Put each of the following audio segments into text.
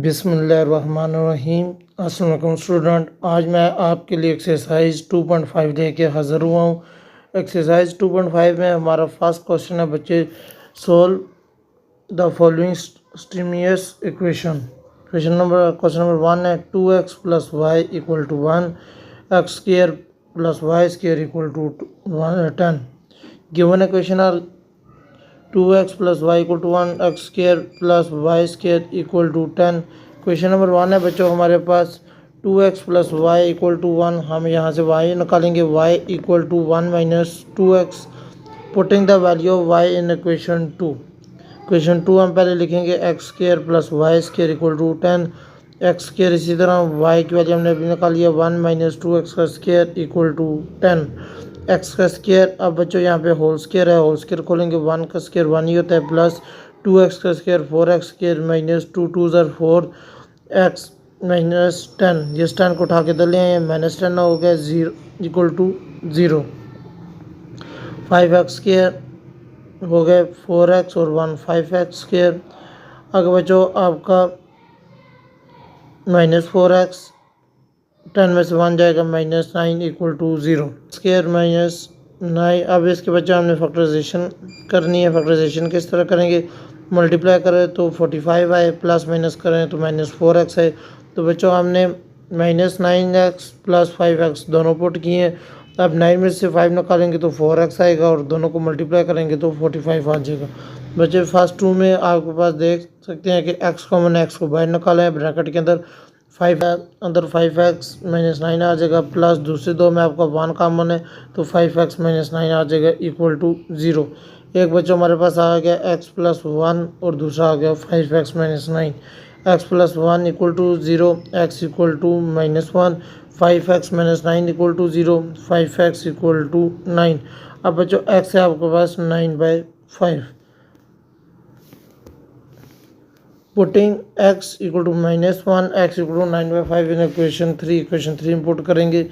बिस्मिल्लाहिर्रहमानिर्रहीम। अस्सलाम वालेकुम स्टूडेंट, आज मैं आपके लिए एक्सरसाइज 2.5 लेके हाज़िर हुआ हूँ। एक्सरसाइज 2.5 में हमारा फर्स्ट क्वेश्चन है बच्चे, solve the following simultaneous equation. Question number 1 है 2x plus y equal to 1, x square plus y square equal to 10। Given equation are 2x plus y equal to 1, x square plus y square equal to 10। Question number 1 है बच्चों हमारे पास 2x plus y equal to 1। हम यहाँ से y निकालेंगे, y equal to 1 minus 2x, putting the value of y in equation 2। Question 2 हम पहले लिखेंगे x square plus y square equal to 10, x square इसी तरह y की वैल्यू हमने अभी निकाल लिया 1 माइनस 2x का स्क्र इक्वल टू 10, एक्स का स्क्र। अब बच्चों यहाँ पे होल स्क्र है, होल स्क्र खोलेंगे 1 का स्क्र 1 ही होता है, प्लस 2x का स्क्र 4x स्क्र माइनस 2 2 ज़र 4 एक्स माइनस 10। जिस 10 को उठा के दले हैं माइनस 10 हो गया 0 इक्वल टू 0। 5x स्क्र हो गए 4x और 1 5x स्क्र। अगर बच्चों आपका माइनस 4x 10 में से 1 जाएगा minus 9 equal to 0 square minus 9। अब इसके बच्चों हमने फैक्टराइजेशन करनी है। फैक्टराइजेशन किस तरह करेंगे, मल्टीप्लाई करें तो 45 आए, प्लस माइनस करें तो माइनस 4x है। तो बच्चों हमने माइनस 9x प्लस 5x दोनों पुट किए हैं। अब 9 में से 5 निकालेंगे तो 4x आएगा और दोनों को मल्टीप्लाई करेंगे तो 45 आ जाएगा। बच्चे फर्स्ट 2 में आपके पास देख सकते हैं कि x कॉमन है, x को बाहर निकाला है, ब्रैकेट के अंदर 5 अंदर 5x माइनस 9 आ जाएगा, प्लस दूसरे 2 में आपका 1 कॉमन है तो 5x माइनस 9 आ जाएगा इक्वल टू 0। एक बच्चों हमारे पास आ गया x प्लस 1 और दूसरा आ गया 5x minus 9। x plus 1 equal to 0, x equal to minus 1, 5x minus 9 equal to 0, 5x equal to 9। अब बच्चों x है आपके पास 9/5, putting x equal to minus 1, x equal to 9/5 in equation 3। Equation 3 import करेंगे।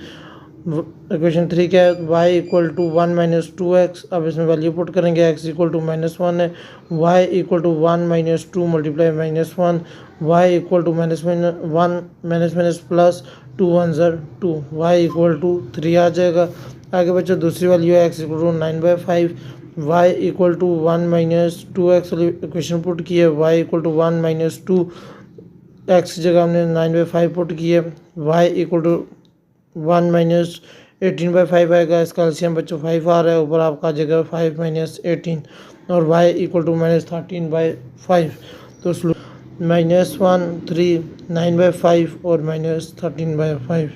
इक्वेशन 3 क्या है, y equal to 1 minus 2x। अब इसमें वैल्यू पुट करेंगे, x इक्वल टू माइनस 1 है, y equal to 1 minus 2 multiply minus 1, y equal to minus 1 minus minus plus 2 1 ज़र 2, y equal to 3 आ जाएगा। आगे बच्चों दूसरी वैल्यू है x equal to 9/5, y equal to 1 minus 2x equation put की है, y equal to 1 minus 2 x जगह हमने 9/5 पुट की है, y इक्वल टू 1 माइनस 18/5 आएगा। इसका एलसीएम बच्चों 5 आ रहा है, ऊपर आपका जगह 5 माइनस 18 और y इक्वल टू माइनस 13/5। तो माइनस 1 3 9/5 और माइनस 13/5।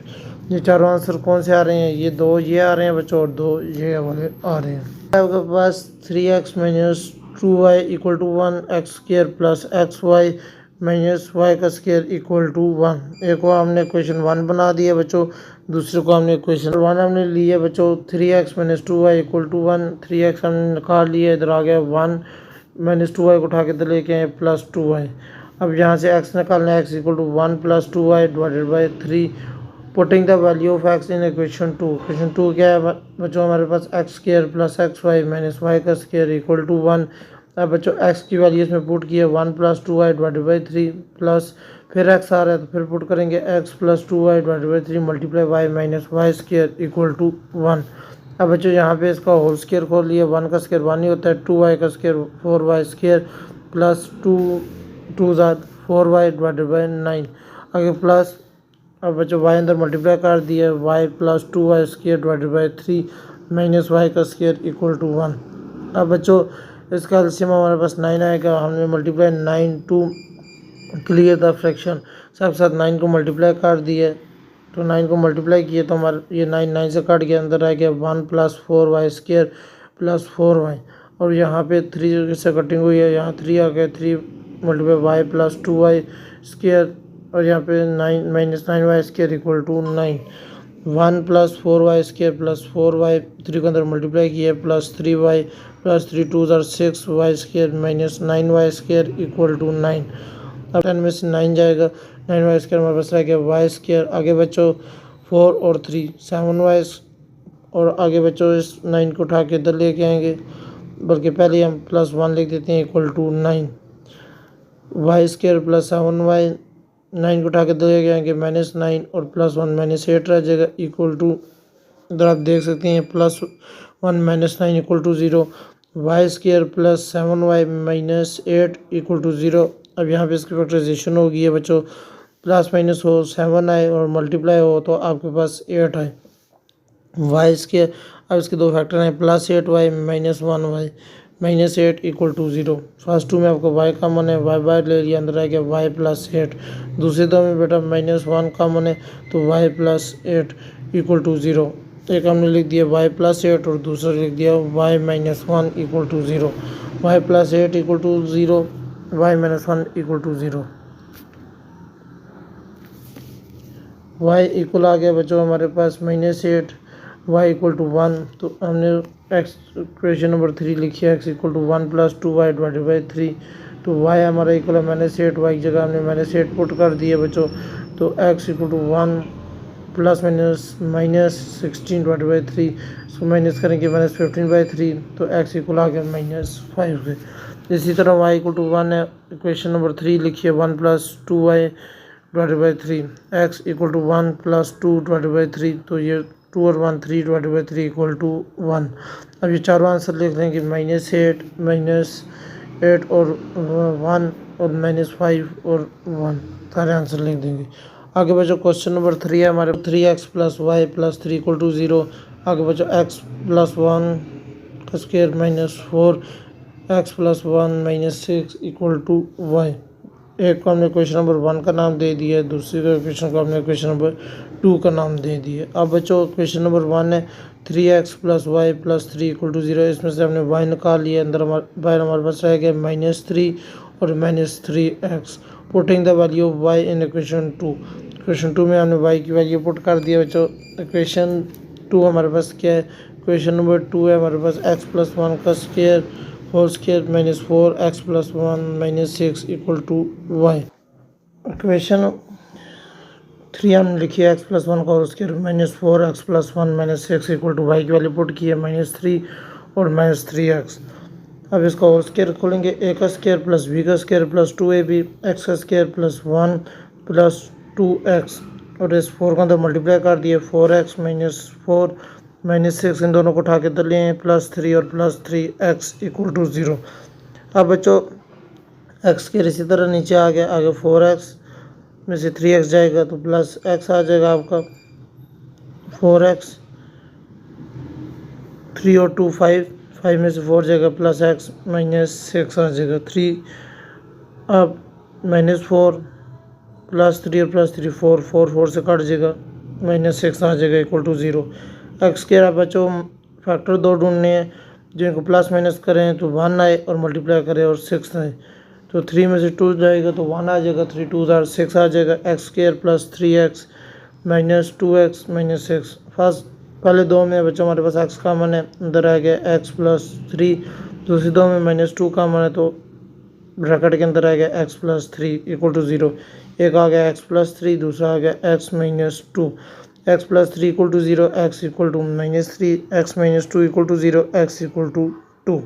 ये चारों आंसर कौन से आ रहे हैं, ये 2 ये आ रहे हैं बच्चों और 2 ये वाले आ रहे हैं। आपके पास 3x minus 2y equal to 1, x square plus x y minus y का स्क्र इक्वल टू 1। एक को हमने क्वेश्चन 1 बना दिया बच्चों, दूसरे को हमने क्वेश्चन 1 हमने लिया बच्चों 3x minus 2y equal to 1। 3x हमने निकाल लिया, इधर आ गया 1 माइनस 2y को उठा के इधर लेके आए प्लस 2y। अब यहाँ से x निकालना है, x equal to 1 plus 2y divided by 3, putting the value of x in equation 2। Equation 2 क्या है बच्चों हमारे पास x square plus x y minus y का स्क्र इक्वल टू 1। अब बच्चों x की वैल्यू इसमें पुट की है 1 plus 2y divided by 3, plus फिर x आ रहा है तो फिर पुट करेंगे x plus 2y divided by 3 multiply y minus y square equal to 1। अब बच्चों यहाँ पे इसका होल स्क्र खोल लिया, 1 का स्क्र 1 ही होता है, 2y का स्क्र 4y स्क्र प्लस 2 2 ज़र 4y डिवाइडेड बाई 9 आगे प्लस। अब बच्चों y अंदर मल्टीप्लाई कर दिया, y plus 2y square divided by 3 minus y का स्क्र इक्वल टू 1। अब बच्चों इसका एलसीएम हमारे पास 9 आएगा, हमने multiply 9 to clear the fraction, सब साथ 9 को मल्टीप्लाई कर दिया, तो 9 को मल्टीप्लाई किए तो हमारा ये 9 9 से कट गया, अंदर आ गया 1 plus 4y square plus 4y और यहाँ पे 3 से कटिंग हुई है, यहाँ 3 आ गया, 3 multiply y plus 2y square और यहाँ पे 9 minus 9y square equal to 9, 1 plus 4y square plus 4y 3 को अंदर मल्टीप्लाई किया प्लस 3y प्लस 3 2 ज़र 6y square minus 9y square equal to 9। अब 10 में से 9 जाएगा, 9y स्क्र हमारे पास रह गया y स्क्र। आगे बच्चों 4 और 3 7y और आगे बच्चों इस 9 को उठा के इधर लेके आएंगे, बल्कि पहले हम प्लस 1 लिख देते हैं equal to 9, y square plus 7y 9 को उठा के दे जाएंगे -9 और +1 -8 रह जाएगा इक्वल टू, इधर आप देख सकते हैं +1 -9 equal to 0, y² + 7y -8 equal to 0। अब यहाँ पे इसकी फैक्टराइजेशन होगी है बच्चों, प्लस माइनस हो 7 आए और मल्टीप्लाई हो तो आपके पास 8 आए, y²। अब इसके दो फैक्टर हैं, +8y -1y -8 equal to 0। First to में आपको y कॉमन है, y बाहर ले लिया, अंदर आ गया y +8। दूसरे दो में बेटा -1 कॉमन है तो y +8 इक्वल टू 0। एक हमने लिख दिया y +8 और दूसरा लिख दिया y -1 equal to 0। y +8 equal to 0, y -1 equal to 0। y equal आ गया बच्चों हमारे पास -8, y इक्वल टू 1। तो हमने x इक्वेशन नंबर 3 लिखी है, x equal to 1 + 2y divided by 3। तो y हमारा इक्वल है -8, y की जगह हमने -8 पुट कर दिया बच्चों। तो x equal to 1 ± -16 divided by 3, इसको माइनस करेंगे -15/3 तो x इक्वल आ गया -5 के। इसी तरह y इक्वल टू 1 है, इक्वेशन नंबर 3 लिखिए 1 + 2y divided by 3, x equal to 1 + 2 divided by 3। तो ये 2 और 1 3 डिवाइडेड बाई 3 इक्वल टू 1। अब ये चारों आंसर लिख देंगे -8 -8 और 1 और -5 और 1, सारे आंसर लिख देंगे। आगे बच्चों क्वेश्चन नंबर 3 है हमारे, 3x + y + 3 इक्वल टू 0। आगे बच्चों x + 1 का square -4, x + 1 -6 equal to y। एक को हमने क्वेश्चन नंबर 1 का नाम दे दिया है, दूसरी क्वेश्चन को हमने क्वेश्चन नंबर 2 का नाम दे दिया। अब बच्चों क्वेश्चन नंबर 1 है 3x + y + 3 इक्वल टू 0। इसमें से हमने y निकाल लिया, अंदर बाहर हमारे पास रह गया -3 और -3x। Putting the value of y in equation 2। Question 2 में हमने y की वैल्यू पुट कर दिया बच्चों। इक्वेशन 2 हमारे पास क्या है, क्वेश्चन नंबर 2 है हमारे पास x + 1 का square whole square -4 x + 1 -6 equal to y। Equation 3 हमने लिखी है x + 1 का whole square -4 x + 1 -6 equal to y की वैल्यू पुट की है -3 और -3x। अब इसका होल स्क्वायर खोलेंगे, a का स्क्वायर + b का स्क्वायर + 2ab, x का स्क्वायर + 1 + 2x और इस 4 का अंदर मल्टीप्लाई कर दिया, 4x -4 -6 इन दोनों को उठा के दले हैं +3 और +3x इक्वल टू 0। अब बच्चों x स्क्वायर इसी तरह नीचे आ गया, आगे 4x में से 3x जाएगा तो +x आ जाएगा आपका, 4x 3 और 2 5, 5 में से 4 जाएगा +x -6 आ जाएगा 3। अब -4 +3 और +3 4, 4 4 से कट जाएगा -6 आ जाएगा इक्वल टू 0। एक्स स्क्वायर अब बच्चों फैक्टर दो ढूंढने हैं, जिनको प्लस माइनस करें तो 1 आए और मल्टीप्लाई करें और 6 आए। तो 3 में से 2 जाएगा तो 1 आ जाएगा, 3 2 6 आ जाएगा। X square + 3x -2x -6। First पहले दो में बच्चों हमारे पास x कॉमन है, अंदर आ गया x + 3। दूसरी दो में -2 कॉमन है तो ब्रैकेट के अंदर आ गया x + 3 इक्वल टू 0। एक आ गया x + 3, दूसरा आ गया x -2। x + 3 equal to 0, x equal to -3, x -2 equal to 0, x equal to 2।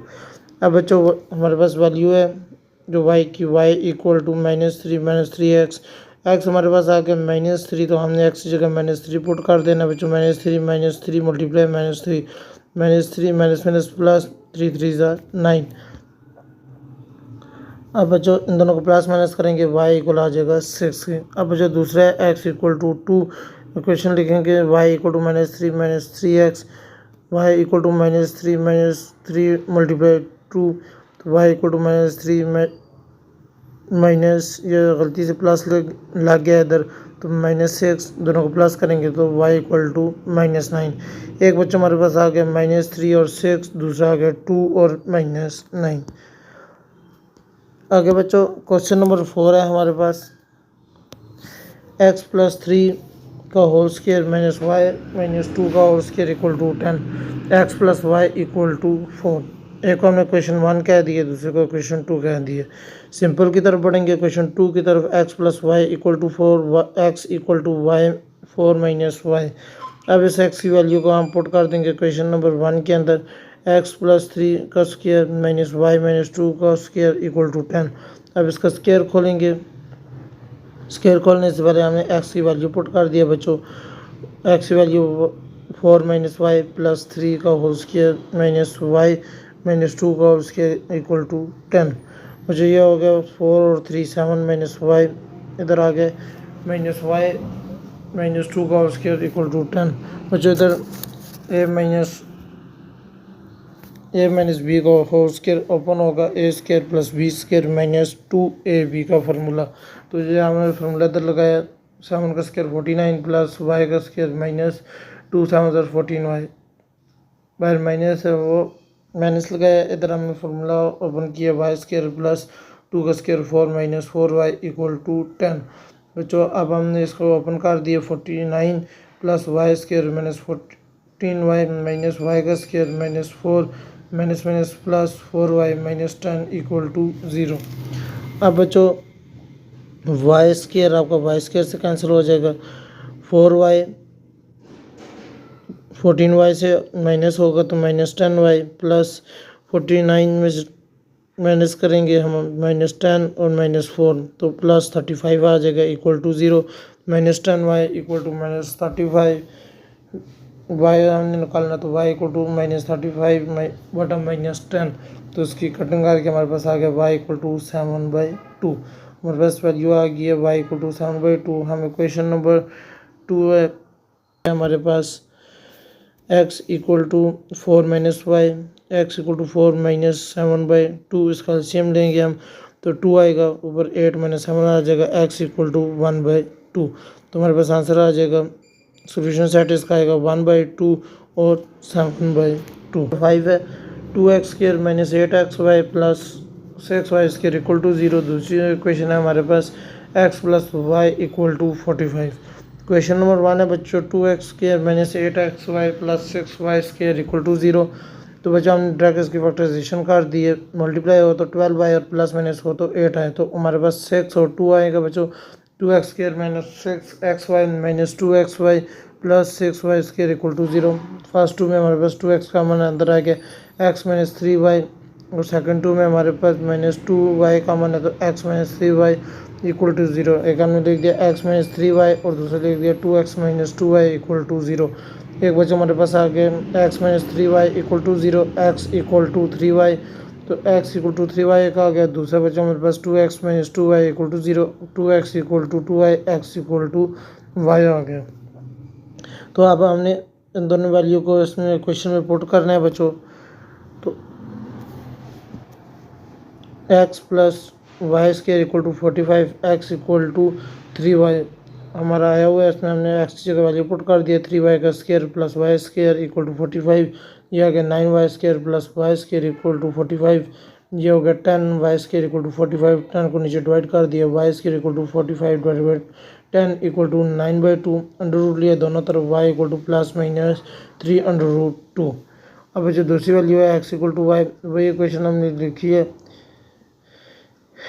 अब बच्चों हमारे पास वैल्यू है जो y की, y equal to -3 -3x। x हमारे पास आ गया -3 तो हमने x की जगह -3 पुट कर देना बच्चों, -3 -3 मल्टीप्लाई -3 -3 +3 3 9। अब बच्चों इन दोनों को प्लस माइनस करेंगे, y इक्वल आ जाएगा 6 के। अब बच्चों दूसरा है x इक्वल टू 2, इक्वेशन लिखेंगे y equal to -3 3x, y equal to -3 multiply 2 तो y इक्वल टू -3 माइनस, ये गलती से प्लस लग गया इधर तो -6, दोनों को प्लस करेंगे तो y इक्वल टू -9। एक बच्चों हमारे पास आ गया -3 और 6, दूसरा आ गया 2 और -9। आगे बच्चों क्वेश्चन नंबर 4 है हमारे पास, x + 3 का होल स्क्वायर -y -2 का whole square equal to 10, x + y equal to 4। एक को हमने क्वेश्चन 1 कह दिया, दूसरे को क्वेश्चन 2 कह दिया। सिंपल की तरफ बढ़ेंगे, क्वेश्चन 2 की तरफ x + y equal to 4, x equal to y 4 - y। अब इस x की वैल्यू को हम पुट कर देंगे क्वेश्चन नंबर 1 के अंदर, x + 3 का स्क्वायर -y -2 का स्क्वायर इक्वल टू 10। अब इसका स्क्वायर खोलेंगे, स्क्वायर खोलने से पहले हमने एक्स की वैल्यू पुट कर दिया बच्चों। एक्स की वैल्यू 4 माइनस वाई प्लस 3 का whole square minus y minus 2 का होल स्क्वायर इक्वल टू 10। बच्चों ये हो गया 4 और 3 7 माइनस वाई, इधर आ गए माइनस वाई माइनस 2 का होल स्क्वायर इक्वल टू 10। बच्चों इधर ए माइनस बी का होल स्क्वायर ओपन होगा, A square plus B square minus 2ab का फार्मूला। तो ये हमने फार्मूला इधर लगाया, 7 का स्क्वायर 49 प्लस वाई का स्क्वायर माइनस 2 7 14 वाई, बाहर माइनस है वो माइनस लगाया। इधर हमने फार्मूला ओपन किया, वाई स्क्वायर प्लस 2 का square 4 minus 4 y equal to 10। बच्चों अब हमने इसको ओपन कर दिया, 49 plus y square minus 14 y minus y का square minus 4 minus minus plus 4 y minus 10 equal to 0। अब बच्चों वाई स्क्वायर आपका वाई स्क्वायर से कैंसिल हो जाएगा, 4 वाई 14 वाई से माइनस होगा तो माइनस 10 वाई प्लस 49 में से माइनस करेंगे हम माइनस 10 और माइनस 4 तो प्लस 35 आ जाएगा equal to 0। Minus 10 y equal to minus 35, y हमने निकालना तो वाई इक्वल टू माइनस 35 बटा माइनस 10, तो इसकी कटिंग करके हमारे पास आ गया वाई इक्वल टू 7/2। हमारे पास वैल्यू आ गई है वाई इक्वल टू 7/2। हमें क्वेश्चन नंबर 2 है हमारे पास x equal to 4 minus y, x equal to 4 minus 7/2, इसका एलसीएम लेंगे हम तो 2 आएगा, ऊपर 8 माइनस 7 आ जाएगा, x इक्वल टू 1/2। तो हमारे पास आंसर आ जाएगा, सोल्यूशन सेट इसका आएगा 1/2 और 7/2। 5 है 2x square minus 8xy plus 6y square equal to 0। दूसरी इक्वेशन है हमारे पास x plus y equal to 45। Question number 1 है बच्चों 2x square minus 8xy plus 6y square equal to 0। तो बच्चों हमने डायरेक्ट इसकी फैक्टराइजेशन कर दी है, मल्टीप्लाई हो तो 12y और प्लस माइनस हो तो 8 आए, तो हमारे पास 6 और 2 आएगा बच्चों। 2x square minus 6xy minus 2xy plus 6y square equal to 0। First 2 में हमारे पास 2x का मान अंदर आ गया, x माइनस 3y, और सेकंड 2 में हमारे पास माइनस 2y का मान है तो x minus 3y equal to 0। एक हमने लिख दिया x माइनस 3y और दूसरा लिख दिया 2x minus 2y equal to 0। एक बच्चा हमारे पास आ गया x minus 3y equal to 0, x equal to 3y, तो x इक्वल टू 3y एक आ गया। दूसरा बच्चा हमारे पास 2x minus 2y equal to 0, 2x equal to 2y, x equal to y आ गया। तो अब हमने इन दोनों वैल्यू को इसमें क्वेश्चन में पुट करना है बच्चों। तो x plus y square equal to 45, x equal to 3y हमारा आया हुआ है, इसमें हमने x की जगह वैल्यू पुट कर दिया, 3y का square plus y square equal to 45, ये आ गया 9y square plus y square equal to 45, ये हो गया 10y स्क्वायर इक्वल टू 45, 10 को नीचे डिवाइड कर दिया, y square equal to 45 divide by 10 equal to 9/2, under root लिया दोनों तरफ, y equal to plus minus 3 under root 2। अब जो दूसरी वैल्यू है x इक्वल टू वाई, वही इक्वेशन हमने लिखी है,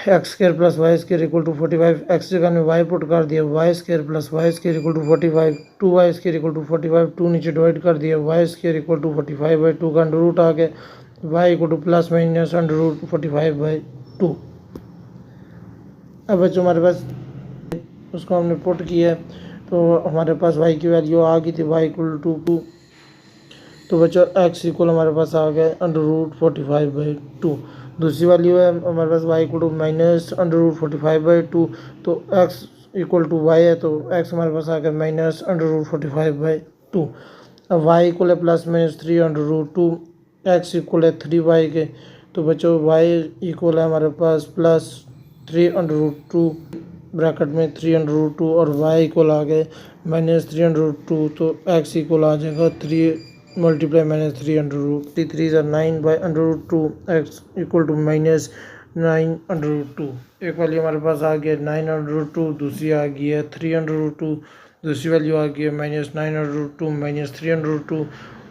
x square plus y square equal to 45, x जगह में वाई पुट कर दिया, y square plus y square equal to 45, 2y square equal to 45, 2 नीचे डिवाइड कर दिया, वाई स्क्वायर इक्वल टू 45/2 का अंडर रूट आ गया, y equal to plus minus under root 45/2। अब बच्चों हमारे पास उसको हमने पुट किया है तो हमारे पास वाई की वैल्यू आ गई थी, वाई इक्वल टू 2, तो बच्चों एक्स इक्वल हमारे पास आ गया अंडर रूट 45/2। दूसरी वैल्यू है हमारे पास y equal to minus under root 45/2, तो x इक्वल टू वाई है तो x हमारे पास आ गया माइनस अंडर रूट 45/2। अब y इक्वल है plus minus 3 under root 2, x equal है 3y के, तो बच्चों y इक्वल है हमारे पास प्लस 3 अंडर रूट 2 ब्रैकेट में 3 अंडर रूट 2 और y इक्वल आ गए माइनस 3 अंडर रूट 2, तो x इक्वल आ जाएगा 3 multiply minus 3 under root 3 is 9 by under root 2, x equal to minus 9 under root 2। एक वैल्यू हमारे पास आ गया 9 अंडर रूट 2, दूसरी आ गई है 3 अंडर रूट 2, दूसरी वैल्यू आ गई है minus 9 under root 2 minus 3 under root 2,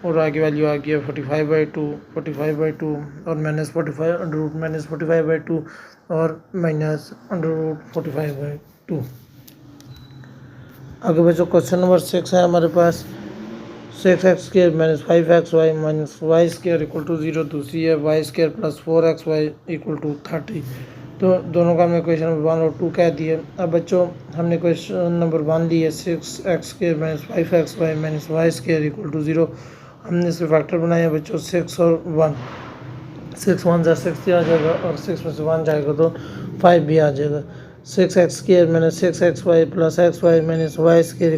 और आगे वैल्यू आ गई है 45/2 और माइनस 45 अंडर रूट माइनस 45/2 और माइनस अंडर रूट 45/2। आगे बच्चों क्वेश्चन नंबर 6 है हमारे पास 6x स्क्वायर minus 5xy minus y square equal to 0। दूसरी है y square plus 4xy equal to 30। तो दोनों का हमने क्वेश्चन नंबर 1 और 2 कह दिए। अब बच्चों हमने क्वेश्चन नंबर 1 ली है 6x² - 5xy - y² = 0। हमने इसके फैक्टर बनाए हैं बच्चों 6 और 1। 6 1 जा 6 आ जाएगा और 6 में से 1 जाएगा तो 5 भी आ जाएगा। 6x² - 6xy + xy - y²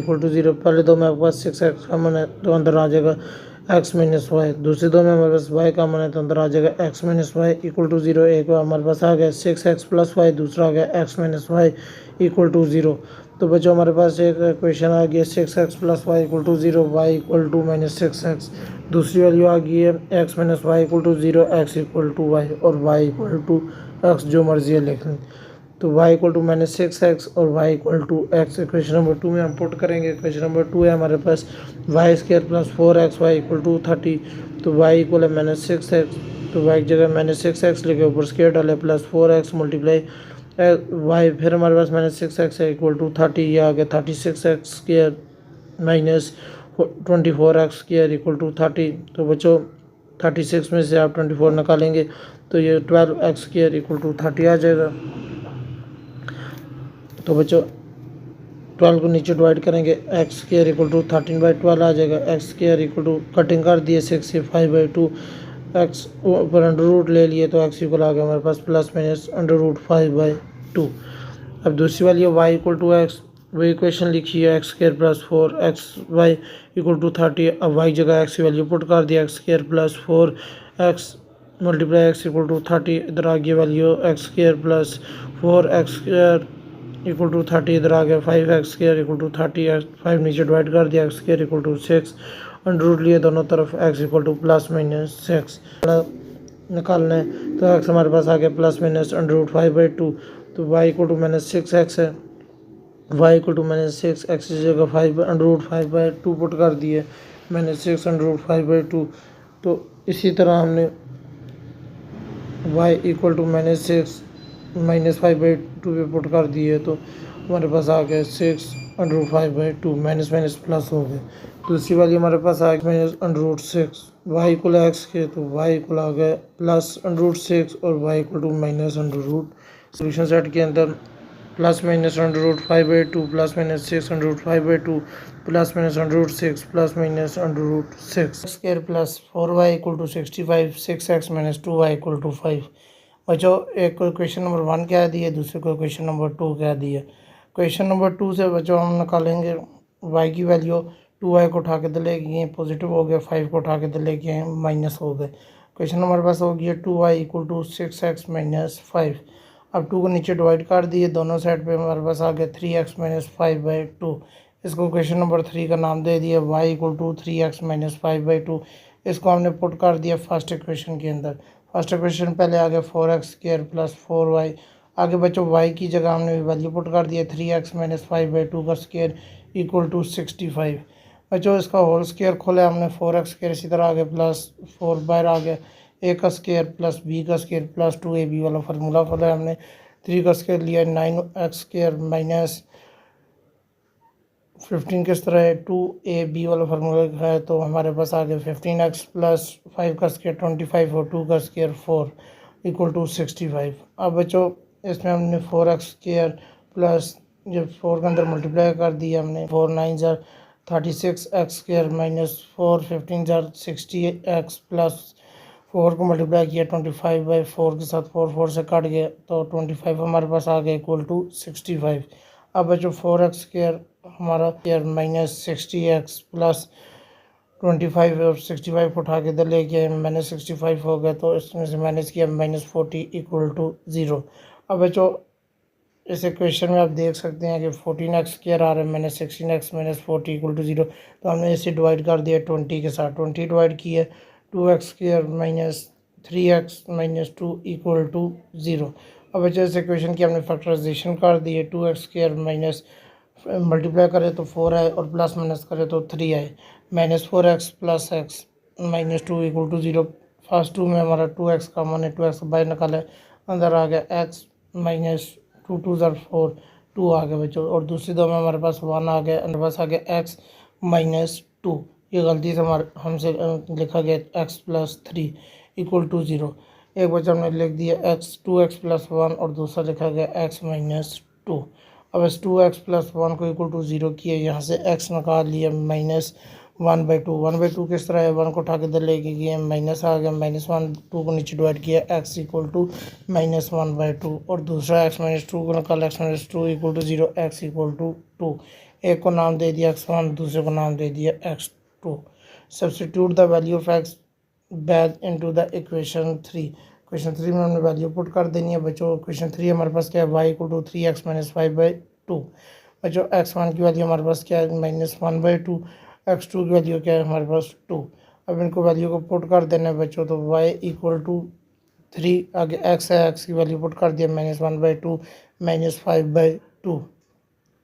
= 0। पहले दो में आपके पास 6x कॉमन है तो अंदर आ जाएगा x - y। दूसरे दो में हमारे पास y कॉमन है तो अंदर आ जाएगा x - y = 0। एक हमारे पास आ गया 6x + y, दूसरा आ गया x - y = 0। तो बच्चों हमारे पास एक क्वेश्चन आ गया 6x + y = 0, y = -6x। दूसरी वैल्यू आ गई है x - y = 0, x = y और y = x, जो मर्जी है लिख लें। तो y = -6x और y = x। क्वेश्चन नंबर 2 में हम पुट करेंगे। क्वेश्चन नंबर 2 है हमारे पास y² + 4xy = 30। तो y = -6x, तो y की जगह -6x लिखे, ऊपर स्क्वायर डाले, प्लस 4x मल्टीप्लाई y, फिर हमारे पास -6x है = 30। ये आ गया 36x² - 24x² = 30। तो बच्चों 36 में से आप 24 निकालेंगे तो ये 12x² = 30 आ जाएगा। तो बच्चों 12 को नीचे डिवाइड करेंगे, x² = 13/12 आ जाएगा। x² कटिंग कर दिए 6 से 5/2, x ऊपर अंडर रूट ले लिए तो x इक्वल आ गया हमारे पास ±√5/2। अब दूसरी वाली है y = x, वही इक्वेशन लिखी है x² + 4xy = 30। अब y जगह x की वैल्यू पुट कर दिया, x² + 4x × x = 30। इधर आ गया वैल्यू x² + 4x² = 30। इधर आ गया 5x² = 30, 5 नीचे डिवाइड कर दिया, x² = 6 अंडर रूट लिए दोनों तरफ, x = ±6 निकालना है तो x हमारे पास आ गया ±√5/2। तो y = -6x है, y = -6x की जगह 5√5/2 पुट कर दिए, -6√5/2। तो इसी तरह हमने y = -6 -5/2 पे पुट कर दिए तो हमारे पास आ गया 6√5/2, माइनस माइनस प्लस हो गए। दूसरी वाली हमारे पास आ गया -√6, y = x के तो y = आ गया +√6 और y = -√। सोल्यूशन सेट के अंदर ±√5/2 ±6√5/2 ±√6 ±√6 स्क्वायर + 4y = 65, 6x - 2y = 5। बच्चों एक को क्वेश्चन नंबर 1 क्या दिया, दूसरे को क्वेश्चन नंबर 2 क्या दिया। क्वेश्चन नंबर 2 से बच्चों हम निकालेंगे y की वैल्यू, 2y को उठा के इधर ले गए पॉजिटिव हो गया, 5 को उठा के इधर ले गए माइनस हो गए। क्वेश्चन हमारे पास हो गया 2y = 6x - 5। अब 2 को नीचे डिवाइड कर दिए, दोनों साइड पे हमारे पास आ गया 3x - 5/2। इसको क्वेश्चन नंबर 3 का नाम दे दिया y = 3x - 5/2। इसको हमने पुट कर दिया फर्स्ट इक्वेशन के अंदर। फर्स्ट इक्वेशन पहले आ गया 4x² + 4y। आगे बच्चों y की जगह हमने वैल्यू पुट कर दिया 3x - 5/2 का स्क्वायर = 65। बच्चों इसका होल स्क्वायर खोला हमने, 4x² इसी तरह आ गया +4 बाहर आ गया, a का स्क्वायर + b का स्क्वायर + 2ab वाला फार्मूला खोला हमने। 3 का स्क्वायर लिया 9x² - 15 किस तरह है 2ab वाला फार्मूला लिखा है तो हमारे पास आ गया 15x + 5 का स्क्वायर 25 और 2 का स्क्वायर 4 = 65। अब बच्चों इसमें हमने 4x² प्लस जब 4 के अंदर मल्टीप्लाई कर दिया हमने, 4 9 jar 36x² - 4 15 jar 60x plus 4 को मल्टीप्लाई किया 25/4 के साथ, 4 4 से कट गया तो 25 हमारे पास आ गया = 65। अब बच्चों 4x² हमारा -60x प्लस 25 और 65 को उठा के इधर ले गया -65 हो गया तो इसमें से माइनस किया -40 = 0। अब बच्चों इस इक्वेशन में आप देख सकते हैं कि 14x² आ रहा है, -16x - 40 = 0। तो हमने इसे डिवाइड कर दिया 20 के साथ, 20 डिवाइड किया 2x² - 3x - 2 = 0। अब बच्चों इस इक्वेशन की हमने फैक्टराइजेशन कर दी है, 2x² माइनस मल्टीप्लाई करें तो 4 आए और प्लस माइनस करें तो 3 आए, -4x + x - 2 = 0। फर्स्ट 2 में हमारा 2x कॉमन है, 2x बाहर निकाला अंदर आ गया x - 2 2 ज़ार 4 2 आ गया बच्चों। और दूसरी दो में हमारे पास 1 आ गया, हमारे पास आ गया x - 2। ये गलती से हमसे लिखा गया x + 3 = 0। एक बच्चा हमने लिख दिया एक्स 2x+1 और दूसरा लिखा गया x-2। अब इस 2x+1 को इक्वल टू 0 किया, यहाँ से x निकाल लिया -1/2। 1/2 किस तरह है, 1 को उठा के इधर लेके गए, माइनस आ गया, -1/2 को नीचे डिवाइड किया, x इक्वल टू -1/2 और दूसरा x-2 को निकाला, x-2 equal to 0, x equal to 2। एक को नाम दे दिया x1, दूसरे को नाम दे दिया x2। Substitute the value of x back into the equation 3। Equation 3 में हमने वैल्यू पुट कर देनी है बच्चों। इक्वेशन 3 हमारे पास क्या है, y इक्वल टू 3x - 5/2। बच्चों x1 की वैल्यू हमारे पास क्या है, -1/2। x2 की वैल्यू क्या है हमारे पास 2। अब इनको वैल्यू को पुट कर देना है बच्चों, तो y इक्वल टू 3, आगे x है, x की वैल्यू पुट कर दिया, -1/2 -5/2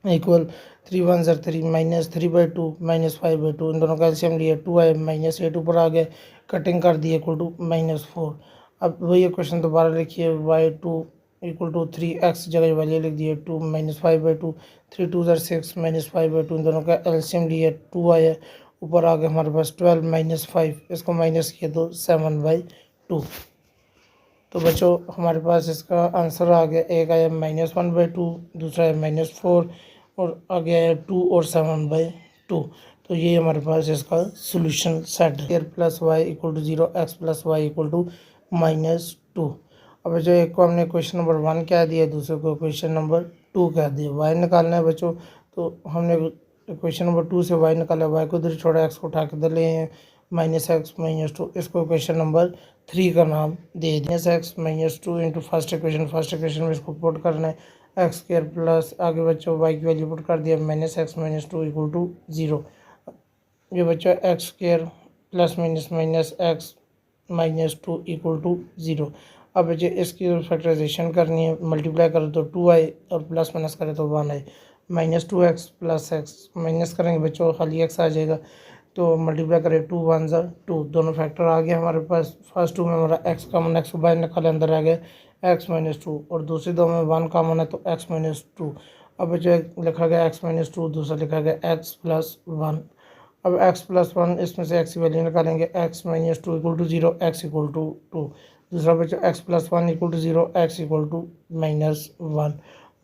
इक्वल 3 1 3 -3/2 -5/2। इन दोनों का एलसीएम लिया 2 है, -8 ऊपर आ गया, कटिंग कर दी इक्वल टू -4। अब वही क्वेश्चन दोबारा लिखिए, y2 इक्वल टू 3x जगह वैल्यू लिख दिए 2 -5/2, 3 2 6 -5/2। इन दोनों का एलसीएम लिया 2 आया, ऊपर आ गया हमारे पास 12 -5, इसको माइनस किया तो 7/2। तो बच्चों हमारे पास इसका आंसर आ गया, एक आया -1/2, दूसरा है -4 और आ गया है 2 और 7/2। तो ये हमारे पास इसका सोल्यूशन सेट है। +y equal to 0, x + y equal to -2। अब जो एक को हमने क्वेश्चन नंबर 1 कह दिया, दूसरे को क्वेश्चन नंबर 2 कह दिया। y निकालना है बच्चों, तो हमने क्वेश्चन नंबर 2 से y निकाला, y को इधर छोड़ा, x को उठा के इधर ले हैं, -x -2। इसको क्वेश्चन नंबर 3 का नाम दे दिया। -x -2 इंटू फर्स्ट इक्वेशन में इसको पुट करना है, x² प्लस आगे बच्चों y की वैल्यू पुट कर दिया, -x -2 इक्वल टू 0। ये बच्चा x² plus -x -2 equal to 0। अब बच्चे इसकी फैक्टराइजेशन करनी है, मल्टीप्लाई करो तो 2i और प्लस माइनस करें तो 1i, -2x + x माइनस करेंगे बच्चों खाली x आ जाएगा, तो मल्टीप्लाई करें 2 1 2, दोनों फैक्टर आ गया हमारे पास। फर्स्ट 2 में हमारा x कॉमन, x को बाहर निकाले, अंदर आ गया x -2 और दूसरे 2 में 1 कॉमन है तो x -2। अब बच्चे लिखा गया x -2, दूसरा लिखा गया x + 1। अब x + 1 इसमें से x की वैल्यू निकालेंगे, x -2 equal to 0, x equal to 2। दूसरा बच्चा x + 1 equal to 0, x equal to -1।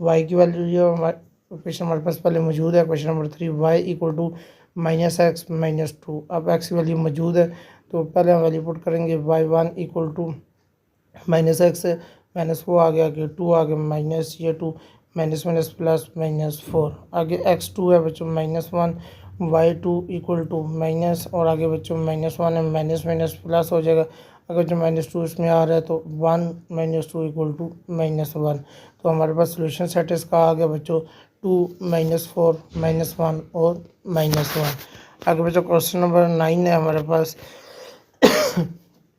y की वैल्यू जो हमारे क्वेश्चन हमारे पास पहले मौजूद है, question number 3, y equal to -x -2। अब x की वैल्यू मौजूद है तो पहले हम वैल्यू पुट करेंगे, y1 इक्वल टू -x -4 आ गया, आगे 2 आ गया, माइनस ये 2 माइनस प्लस -4, आगे x2 है बच्चों -1, y2 इक्वल टू माइनस और आगे बच्चों -1 है, माइनस प्लस हो जाएगा, अगर जो -2 इसमें आ रहा है तो 1 -2 इक्वल टू -1। तो हमारे पास सोल्यूशन सेट इसका आ गया बच्चों 2 -4 -1 और -1। आगे बच्चों क्वेश्चन नंबर 9 है हमारे पास।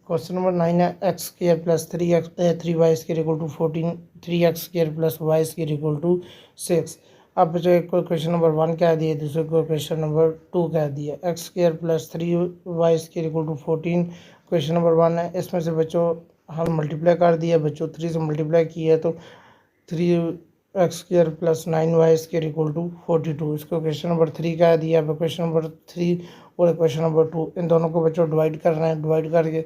क्वेश्चन नंबर 9 है x² + 3y² equal to 14, 3x² + y² equal to 6। अब जो एक को क्वेश्चन नंबर 1 कह दिया, दूसरे को क्वेश्चन नंबर 2 कह दिया। x² + 3y² equal to 14 question number 1 है, इसमें से बच्चों हम मल्टीप्लाई कर दिया बच्चों, 3 से मल्टीप्लाई किया है तो 3x² + 9y² इक्वल टू 42। इसको क्वेश्चन नंबर 3 कह दिया। अब क्वेश्चन नंबर 3 और क्वेश्चन नंबर 2 इन दोनों को बच्चों डिवाइड करना है, डिवाइड करके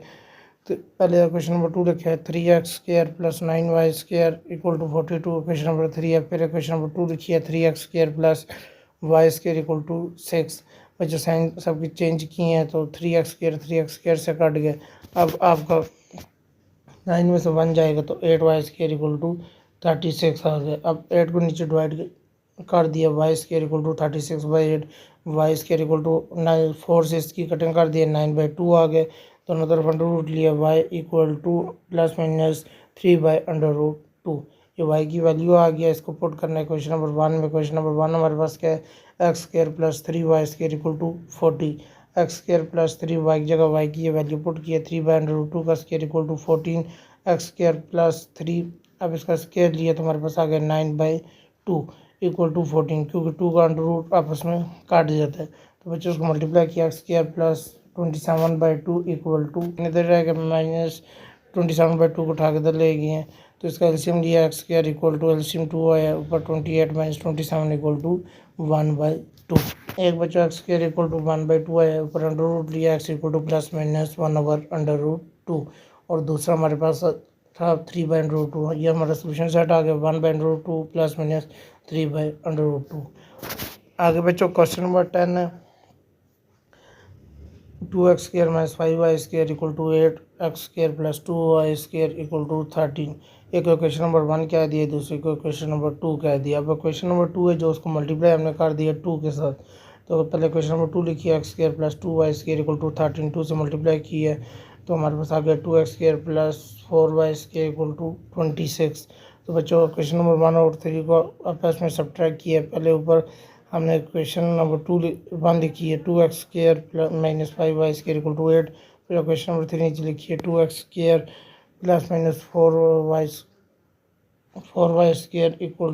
तो पहले क्वेश्चन नंबर 2 लिखा है 3x² + 9y² equal to 42, question number 3 है। फिर क्वेश्चन नंबर 2 लिखी है 3x² + y² इक्वल टू 6। बच्चों साइन सबकी चेंज किए हैं तो 3x² से कट गए। अब आपका 9 में से 1 जाएगा तो 8y² इक्वल टू 36 आ गया। अब 8 को नीचे डिवाइड कर दिया, y² equal to 36/8, y² equal to 9, 4 से इसकी कटिंग कर दिया, 9/2 आ गए, दोनों तरफ अंडर रूट लिया, y इक्वल टू ±3/√2। ये y की वैल्यू आ गया, इसको पुट करना है क्वेश्चन नंबर 1 में। क्वेश्चन नंबर 1 हमारे पास क्या है, x² + 3y² equal to 40, x² + 3y की जगह y की ये वैल्यू पुट किया, 3/√2 का स्क्वायर इक्वल टू 14, x² + 3, अब इसका स्क्वायर लिया तो हमारे पास आ गया 9/2 इक्वल टू 14, क्योंकि 2 का अंडर रूट आपस में काट जाता है। तो बच्चों उसको मल्टीप्लाई किया, x² + 27/2 इक्वल टू इधर रहेगा -27/2 को उठा के इधर ले गए हैं, तो इसका एलसीएम लिया, x² इक्वल टू एलसीएम 2 आया, ऊपर 28 - 27 इक्वल टू 1/2। एक बच्चा x² इक्वल टू 1/2 आया, ऊपर अंडर रूट लिया, x इक्वल टू ±1/√2 और दूसरा हमारे पास था 3/√2। ये हमारा सोल्यूशन सेट आ गया 1/√2 प्लस माइनस 3/√2। आगे बच्चों क्वेश्चन नंबर 10 है 2x² - 5y² = 8, x² + 2y² = 13। एक क्वेश्चन नंबर 1 क्या दिया, दूसरे को क्वेश्चन नंबर 2 क्या दिया। अब क्वेश्चन नंबर 2 है जो उसको मल्टीप्लाई हमने कर दिया 2 के साथ। तो पहले क्वेश्चन नंबर 2 लिखिए x² + 2y² = 13। 2 से मल्टीप्लाई किया तो हमारे पास आ गया 2x² + 4y² = 26। तो बच्चों क्वेश्चन नंबर 1 और 3 को आपस में सब्ट्रैक्ट किया। पहले ऊपर हमने क्वेश्चन नंबर 1 लिखी है 2x² - 5y² = 8। फिर क्वेश्चन नंबर 3 नीचे लिखिए 2x² + -4y² =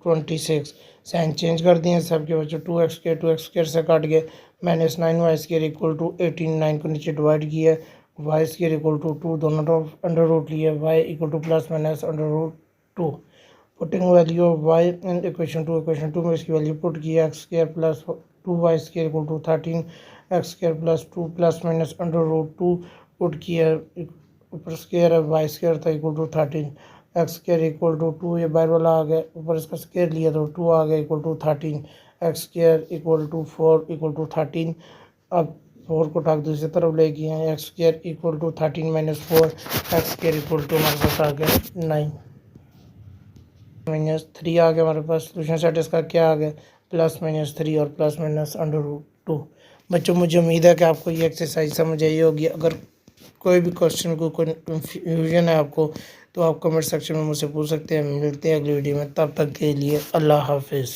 26। साइन चेंज कर दिए सबके बच्चों। 2x² से काट गए -9y² = 18। 9 को नीचे डिवाइड किया y² = 2, दोनों तरफ अंडर रूट लिए y = ±√2। Putting value of y in equation 2 में इसकी वैल्यू पुट किया x² + 2y² = 13, x² + 2 ± √2 पुट किया ऊपर स्क्वायर है y² था = 13, x² = 2 ये बाहर वाला आ गया ऊपर इसका स्क्वायर लिया तो 2 आ गया = 13, x² = 4 = 13। अब 4 को उठा दूसरी तरफ ले गए हैं x² = 13 - 4, x² = हमारे पास आ गया 9 -3 आ गया हमारे पास। सोल्यूशन सेट इसका क्या आ गया +-3 और ±√2। बच्चों मुझे उम्मीद है कि आपको ये एक्सरसाइज समझ आई होगी। अगर कोई भी क्वेश्चन को कोई कंफ्यूजन है आपको तो आप कमेंट सेक्शन में मुझसे पूछ सकते हैं। मिलते हैं अगली वीडियो में, तब तक के लिए अल्लाह हाफिज़।